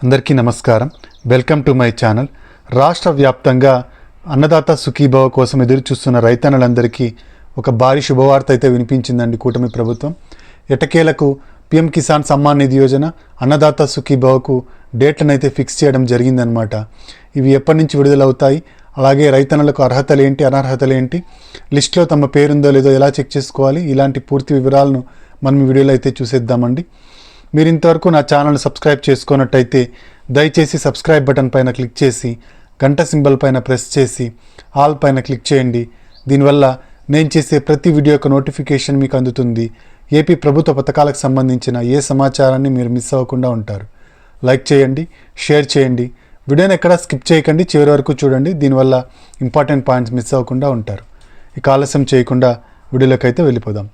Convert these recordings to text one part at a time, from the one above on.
అందరికీ నమస్కారం. Welcome to my channel. రాష్ట్ర వ్యాప్తంగా అన్నదాత సుఖీభవ కోసం ఎదురు చూస్తున్న రైతన్నలందరికీ ఒక భారీ శుభవార్త అయితే వినిపించిందండి కూటమి ప్రభుత్వం. ఎటకేలకు పిఎం కిసాన్ సమ్మాన్ నిధి యోజన, అన్నదాత సుఖీభవకు డేట్లను అయితే ఫిక్స్ చేయడం జరిగిందనమాట. ఇవి ఎప్పటి నుంచి విడుదలవుతాయి, అలాగే రైతన్నలకు అర్హతలు ఏంటి, అనర్హతలు ఏంటి, లిస్టులో తమ పేరుందో లేదో ఎలా చెక్ చేసుకోవాలి, ఇలాంటి పూర్తి వివరాలను మనం ఈ వీడియోలో అయితే చూసేద్దామండి. మీరు ఇంతవరకు నా ఛానల్ సబ్స్క్రైబ్ చేసుకున్నట్టయితే దయచేసి సబ్స్క్రైబ్ బటన్ పైన క్లిక్ చేసి గంట సింబల్ పైన ప్రెస్ చేసి ఆల్ పైన క్లిక్ చేయండి. దీనివల్ల నేను చేసే ప్రతి వీడియో యొక్క నోటిఫికేషన్ మీకు అందుతుంది. ఏపీ ప్రభుత్వ పథకాలకు సంబంధించిన ఏ సమాచారాన్ని మీరు మిస్ అవ్వకుండా ఉంటారు. లైక్ చేయండి, షేర్ చేయండి, వీడియోని ఎక్కడా స్కిప్ చేయకండి, చివరి వరకు చూడండి. దీనివల్ల ఇంపార్టెంట్ పాయింట్స్ మిస్ అవ్వకుండా ఉంటారు. ఇక ఆలస్యం చేయకుండా వీడియోలోకి అయితే వెళ్ళిపోదాం.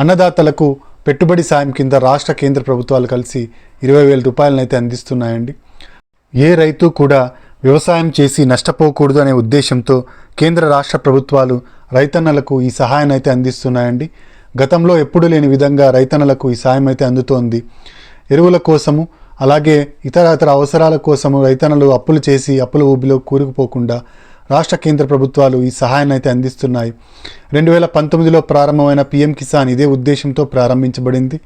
అన్నదాతలకు పెట్టుబడి సాయం కింద రాష్ట్ర కేంద్ర ప్రభుత్వాలు కలిసి 20,000 రూపాయలను అయితే అందిస్తున్నాయండి. ఏ రైతు కూడా వ్యవసాయం చేసి నష్టపోకూడదు అనే ఉద్దేశంతో కేంద్ర రాష్ట్ర ప్రభుత్వాలు రైతన్నలకు ఈ సహాయాన్ని అయితే అందిస్తున్నాయండి. గతంలో ఎప్పుడూ లేని విధంగా రైతన్నలకు ఈ సాయం అయితే అందుతోంది. ఎరువుల కోసము, అలాగే ఇతర అవసరాల కోసము రైతన్నలు అప్పులు చేసి అప్పుల ఊబిలో కూరుకుపోకుండా రాష్ట్ర కేంద్ర ప్రభుత్వాలు ఈ సహాయాన్ని అయితే అందిస్తున్నాయి. 2019లో ప్రారంభమైన పిఎం కిసాన్ ఇదే ఉద్దేశంతో ప్రారంభించబడింది.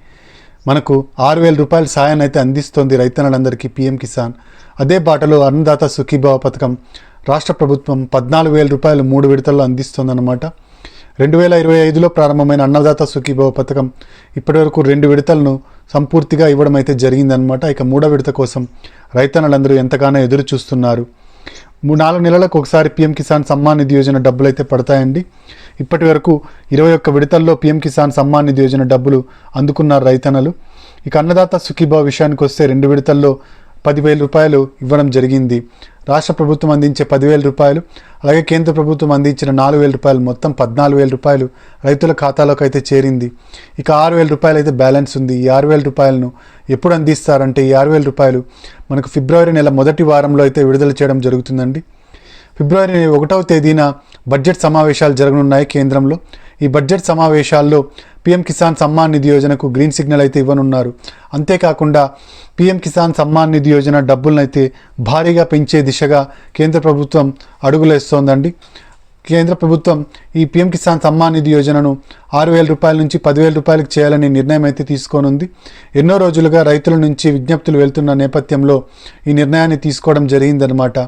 మనకు 6,000 రూపాయల సహాయాన్ని అయితే అందిస్తోంది రైతన్నలందరికీ పిఎం కిసాన్. అదే బాటలో అన్నదాత సుఖీభవ పథకం రాష్ట్ర ప్రభుత్వం 14,000 రూపాయలు 3 విడతల్లో అందిస్తోందన్నమాట. 2025లో ప్రారంభమైన అన్నదాత సుఖీభవ పథకం ఇప్పటివరకు 2 విడతలను సంపూర్తిగా ఇవ్వడం అయితే జరిగిందనమాట. ఇక 3వ విడత కోసం రైతన్నలందరూ ఎంతగానో ఎదురు చూస్తున్నారు. 4 నెలలకు ఒకసారి పిఎం కిసాన్ సమ్మాన్ నిధి యోజన డబ్బులు అయితే పడతాయండి. ఇప్పటి వరకు 21 విడతల్లో పిఎం కిసాన్ సమ్మాన్ నిధి యోజన డబ్బులు అందుకున్నారు రైతన్నలు. ఇక అన్నదాత సుఖీభవ విషయానికి వస్తే 2 విడతల్లో 10,000 రూపాయలు ఇవ్వడం జరిగింది. రాష్ట్ర ప్రభుత్వం అందించే 10,000 రూపాయలు, అలాగే కేంద్ర ప్రభుత్వం అందించిన 4,000 రూపాయలు, మొత్తం 14,000 రూపాయలు రైతుల ఖాతాలోకి అయితే చేరింది. ఇక 6,000 రూపాయలు అయితే బ్యాలెన్స్ ఉంది. ఈ 6,000 రూపాయలను ఎప్పుడు అందిస్తారంటే, ఈ 6,000 రూపాయలు మనకు ఫిబ్రవరి నెల మొదటి వారంలో అయితే విడుదల చేయడం జరుగుతుందండి. ఫిబ్రవరి 1వ తేదీన బడ్జెట్ సమావేశాలు జరగనున్నాయి కేంద్రంలో. ఈ బడ్జెట్ సమావేశాల్లో పిఎం కిసాన్ సమ్మాన్ నిధి యోజనకు గ్రీన్ సిగ్నల్ అయితే ఇవ్వనున్నారు. అంతేకాకుండా పిఎం కిసాన్ సమ్మాన్ నిధి యోజన డబ్బులను అయితే భారీగా పెంచే దిశగా కేంద్ర ప్రభుత్వం అడుగులేస్తోందండి. కేంద్ర ప్రభుత్వం ఈ పిఎం కిసాన్ సమ్మాన్ నిధి యోజనను 6,000 రూపాయల నుంచి 10,000 రూపాయలకు చేయాలని నిర్ణయం అయితే తీసుకోనుంది. ఎన్నో రోజులుగా రైతుల నుంచి విజ్ఞప్తులు వెళ్తున్న నేపథ్యంలో ఈ నిర్ణయాన్ని తీసుకోవడం జరిగిందనమాట.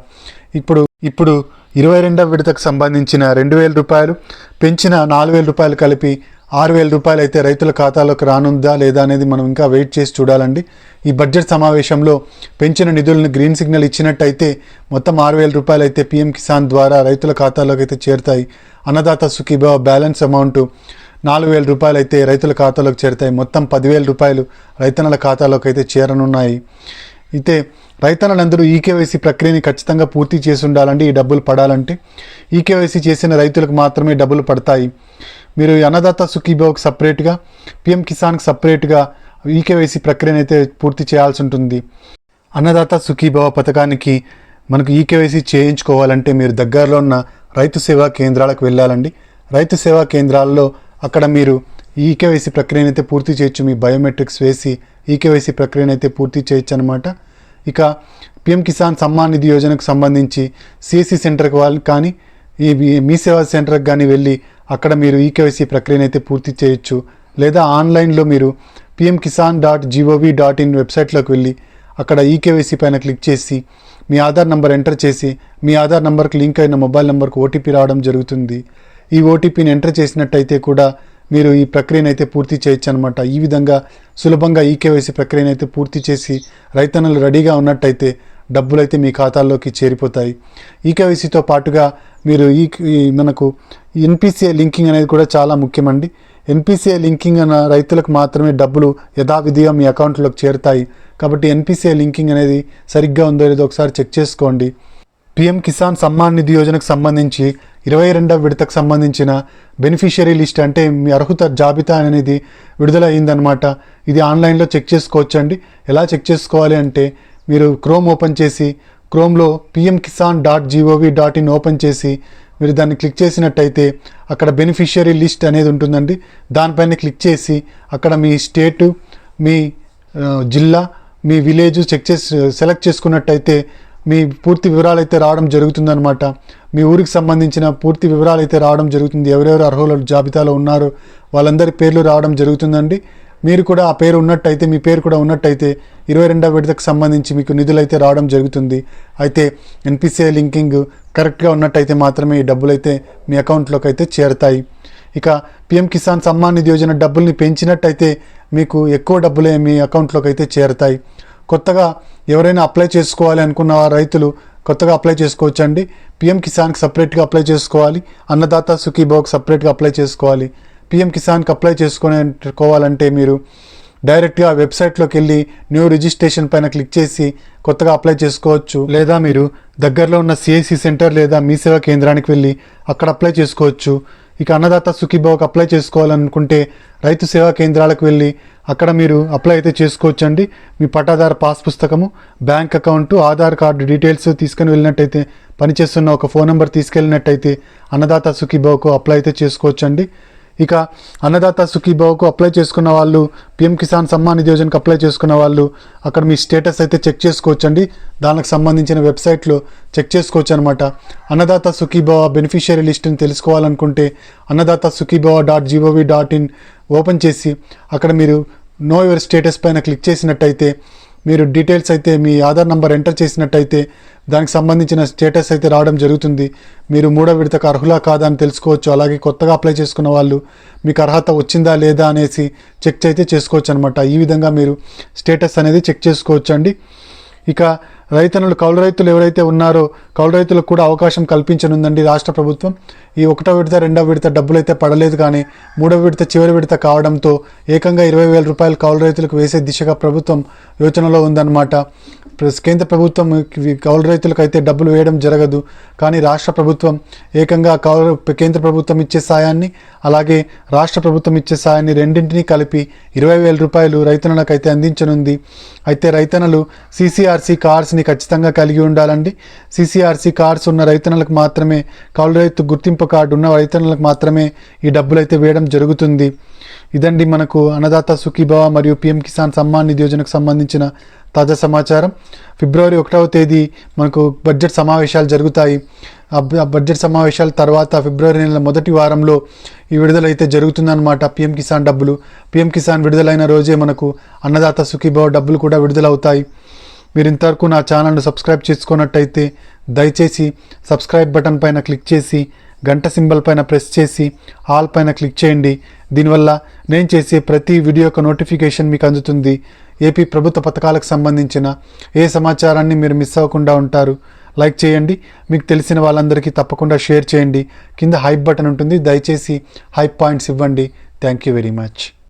ఇప్పుడు 22వ విడతకు సంబంధించిన 2,000 రూపాయలు పెంచిన 4,000 రూపాయలు కలిపి 6,000 రూపాయలు అయితే రైతుల ఖాతాలోకి రానుందా లేదా అనేది మనం ఇంకా వెయిట్ చేసి చూడాలండి. ఈ బడ్జెట్ సమావేశంలో పెంచిన నిధులను గ్రీన్ సిగ్నల్ ఇచ్చినట్టయితే మొత్తం 6,000 రూపాయలు అయితే పిఎం కిసాన్ ద్వారా రైతుల ఖాతాలోకి అయితే చేరుతాయి. అన్నదాత సుఖీభవ బ్యాలెన్స్ అమౌంట్ 4,000 రూపాయలు అయితే రైతుల ఖాతాలోకి చేరుతాయి. మొత్తం 10,000 రూపాయలు రైతన్నల ఖాతాలోకి అయితే చేరనున్నాయి. అయితే రైతన్నలందరూ ఈకేవైసీ ప్రక్రియని ఖచ్చితంగా పూర్తి చేసి ఉండాలండి. ఈ డబ్బులు పడాలంటే ఈకేవైసీ చేసిన రైతులకు మాత్రమే డబ్బులు పడతాయి. మీరు అన్నదాత సుఖీభవకు సపరేట్గా, పిఎం కిసాన్కి సపరేట్గా ఈకేవైసీ ప్రక్రియను అయితే పూర్తి చేయాల్సి ఉంటుంది. అన్నదాత సుఖీభవ పథకానికి మనకు ఈకేవైసీ చేయించుకోవాలంటే మీరు దగ్గరలో ఉన్న రైతు సేవా కేంద్రాలకు వెళ్ళాలండి. రైతు సేవా కేంద్రాల్లో అక్కడ మీరు ఈకేవైసీ ప్రక్రియను అయితే పూర్తి చేయొచ్చు. మీ బయోమెట్రిక్స్ వేసి ఈకేవైసీ ప్రక్రియను అయితే పూర్తి చేయొచ్చు అనమాట. ఇక పిఎం కిసాన్ సమ్మాన్ నిధి యోజనకు సంబంధించి సిఎస్సి సెంటర్కి వాళ్ళు కానీ ఈ మీ సేవా సెంటర్కి కానీ వెళ్ళి అక్కడ మీరు ఈకేవైసీ ప్రక్రియను అయితే పూర్తి చేయొచ్చు. లేదా ఆన్లైన్లో మీరు pmkisan.gov.in వెబ్సైట్లోకి వెళ్ళి అక్కడ ఈకేవైసీ పైన క్లిక్ చేసి మీ ఆధార్ నంబర్ ఎంటర్ చేసి మీ ఆధార్ నంబర్కి లింక్ అయిన మొబైల్ నెంబర్కి ఓటీపీ రావడం జరుగుతుంది. ఈ ఓటీపీని ఎంటర్ చేసినట్టయితే కూడా మీరు ఈ ప్రక్రియను అయితే పూర్తి చేయొచ్చు అనమాట. ఈ విధంగా సులభంగా ఈకేవైసీ ప్రక్రియను అయితే పూర్తి చేసి రైతన్నలు రెడీగా ఉన్నట్టయితే డబ్బులు అయితే మీ ఖాతాల్లోకి చేరిపోతాయి. ఈకేవైసీతో పాటుగా మీరు మనకు ఎన్పిసిఐ లింకింగ్ అనేది కూడా చాలా ముఖ్యమండి. ఎన్పిసిఐ లింకింగ్ అన్న రైతులకు మాత్రమే డబ్బులు యథావిధిగా మీ అకౌంట్లోకి చేరుతాయి. కాబట్టి ఎన్పిసిఐ లింకింగ్ అనేది సరిగ్గా ఉందో లేదో ఒకసారి చెక్ చేసుకోండి. పిఎం కిసాన్ సమ్మాన్ నిధి యోజనకు సంబంధించి 22వ విడతకు సంబంధించిన బెనిఫిషియరీ లిస్ట్ అంటే మీ అర్హత జాబితా అనేది విడుదల అయిందనమాట. ఇది ఆన్లైన్లో చెక్ చేసుకోవచ్చండి. ఎలా చెక్ చేసుకోవాలి అంటే, మీరు క్రోమ్ ఓపెన్ చేసి క్రోమ్లో pmkisan.gov.in ఓపెన్ చేసి మీరు దాన్ని క్లిక్ చేసినట్టయితే అక్కడ బెనిఫిషియరీ లిస్ట్ అనేది ఉంటుందండి. దానిపైన క్లిక్ చేసి అక్కడ మీ స్టేటు, మీ జిల్లా, మీ విలేజ్ సెలెక్ట్ చేసుకున్నట్టయితే మీ పూర్తి వివరాలు అయితే రావడం జరుగుతుందన్నమాట. మీ ఊరికి సంబంధించిన పూర్తి వివరాలు అయితే రావడం జరుగుతుంది. ఎవరెవరు అర్హుల జాబితాలో ఉన్నారో వాళ్ళందరి పేర్లు రావడం జరుగుతుందండి. మీరు కూడా ఆ పేరు ఉన్నట్టయితే, మీ పేరు కూడా ఉన్నట్టయితే 22వ విడతకు సంబంధించి మీకు నిధులు అయితే రావడం జరుగుతుంది. అయితే ఎన్పిసిఐ లింకింగ్ కరెక్ట్గా ఉన్నట్టయితే మాత్రమే ఈ డబ్బులు అయితే మీ అకౌంట్లోకి అయితే చేరుతాయి. ఇక పిఎం కిసాన్ సమ్మాన్ నిధి యోజన డబ్బుల్ని పెంచినట్టయితే మీకు ఎక్కువ డబ్బులే మీ అకౌంట్లోకి అయితే చేరుతాయి. కొత్తగా ఎవరైనా అప్లై చేసుకోవాలి అనుకున్న రైతులు కొత్తగా అప్లై చేసుకోవచ్చండి. పిఎం కిసాన్కి సపరేట్గా అప్లై చేసుకోవాలి, అన్నదాత సుఖీభావకి సపరేట్గా అప్లై చేసుకోవాలి. పిఎం కిసాన్కి అప్లై చేసుకోవాలంటే మీరు డైరెక్ట్గా వెబ్సైట్లోకి వెళ్ళి న్యూ రిజిస్ట్రేషన్ పైన క్లిక్ చేసి కొత్తగా అప్లై చేసుకోవచ్చు. లేదా మీరు దగ్గరలో ఉన్న సిఐసి సెంటర్ లేదా మీ సేవా కేంద్రానికి వెళ్ళి అక్కడ అప్లై చేసుకోవచ్చు. ఇక అన్నదాత సుఖీభావకి అప్లై చేసుకోవాలనుకుంటే రైతు సేవా కేంద్రాలకు వెళ్ళి అక్కడ మీరు అప్లై అయితే చేసుకోవచ్చండి. మీ పట్టాదారు పాస్ పుస్తకము, bank account, Aadhaar card details తీసుకుని వెళ్ళినట్టయితే, పనిచేస్తున్న ఒక ఫోన్ నెంబర్ తీసుకెళ్ళినట్టయితే అన్నదాత సుఖీభావకు అప్లై అయితే చేసుకోవచ్చండి. ఇక అన్నదాత సుఖీభావకు అప్లై చేసుకున్న వాళ్ళు, పిఎం కిసాన్ సమ్మాన్ నిధి యోజనకు అప్లై చేసుకున్న వాళ్ళు అక్కడ మీ స్టేటస్ అయితే చెక్ చేసుకోవచ్చండి. దానికి సంబంధించిన వెబ్సైట్లో చెక్ చేసుకోవచ్చు అనమాట. అన్నదాత సుఖీభావ బెనిఫిషియరీ లిస్ట్ని తెలుసుకోవాలనుకుంటే అన్నదాత సుఖీభావ .gov.in ఓపెన్ చేసి అక్కడ మీరు నో యువర్ స్టేటస్ పైన క్లిక్ చేసినట్టయితే మీరు డీటెయిల్స్ అయితే మీ ఆధార్ నంబర్ ఎంటర్ చేసినట్టయితే దానికి సంబంధించిన స్టేటస్ అయితే రావడం జరుగుతుంది. మీరు 3వ విడతకు అర్హులా కాదా అని తెలుసుకోవచ్చు. అలాగే కొత్తగా అప్లై చేసుకున్న వాళ్ళు మీకు అర్హత వచ్చిందా లేదా అనేసి చెక్ అయితే చేసుకోవచ్చు అనమాట. ఈ విధంగా మీరు స్టేటస్ అనేది చెక్ చేసుకోవచ్చు అండి. ఇక కౌలు రైతులు ఎవరైతే ఉన్నారో కౌలు రైతులకు కూడా అవకాశం కల్పించనుందండి రాష్ట్ర ప్రభుత్వం. ఈ 1వ విడత 2వ విడత డబ్బులు అయితే పడలేదు, కానీ 3వ విడత చివరి విడత కావడంతో ఏకంగా 20,000 రూపాయలు కౌలు రైతులకు వేసే దిశగా ప్రభుత్వం యోచనలో ఉందన్నమాట. కేంద్ర ప్రభుత్వం కౌలు రైతులకు అయితే డబ్బులు వేయడం జరగదు, కానీ రాష్ట్ర ప్రభుత్వం ఏకంగా కేంద్ర ప్రభుత్వం ఇచ్చే సాయాన్ని అలాగే రాష్ట్ర ప్రభుత్వం ఇచ్చే సాయాన్ని రెండింటినీ కలిపి 20,000 రూపాయలు రైతన్నలకు అయితే అందించనుంది. అయితే రైతన్నలు CCRC కార్డ్స్ని ఖచ్చితంగా కలిగి ఉండాలండి. CCRC కార్డ్స్ ఉన్న రైతన్నలకు మాత్రమే, కౌలు రైతు గుర్తింపు కార్డు ఉన్న రైతన్నలకు మాత్రమే ఈ డబ్బులు అయితే వేయడం జరుగుతుంది. ఇదండి మనకు అన్నదాత సుఖీభావ మరియు పిఎం కిసాన్ సమ్మాన్ నిధి యోజనకు సంబంధించిన తాజా సమాచారం. ఫిబ్రవరి 1వ తేదీ మనకు బడ్జెట్ సమావేశాలు జరుగుతాయి. ఆ బడ్జెట్ సమావేశాల తర్వాత ఫిబ్రవరి నెల మొదటి వారంలో ఈ విడుదల అయితే జరుగుతుందన్నమాట. పిఎం కిసాన్ డబ్బులు, పిఎం కిసాన్ విడుదలైన రోజే మనకు అన్నదాత సుఖీభావ డబ్బులు కూడా విడుదలవుతాయి. మీరు ఇంతవరకు నా ఛానల్ను సబ్స్క్రైబ్ చేసుకున్నట్టయితే దయచేసి సబ్స్క్రైబ్ బటన్ పైన క్లిక్ చేసి గంట సింబల్ పైన ప్రెస్ చేసి ఆల్ పైన క్లిక్ చేయండి. దీనివల్ల నేను చేసే ప్రతి వీడియో యొక్క నోటిఫికేషన్ మీకు అందుతుంది. ఏపీ ప్రభుత్వ పథకాలకు సంబంధించిన ఏ సమాచారాన్ని మీరు మిస్ అవ్వకుండా ఉంటారు. లైక్ చేయండి, మీకు తెలిసిన వాళ్ళందరికీ తప్పకుండా షేర్ చేయండి. కింద హైప్ బటన్ ఉంటుంది, దయచేసి హైప్ పాయింట్స్ ఇవ్వండి. Thank you very much.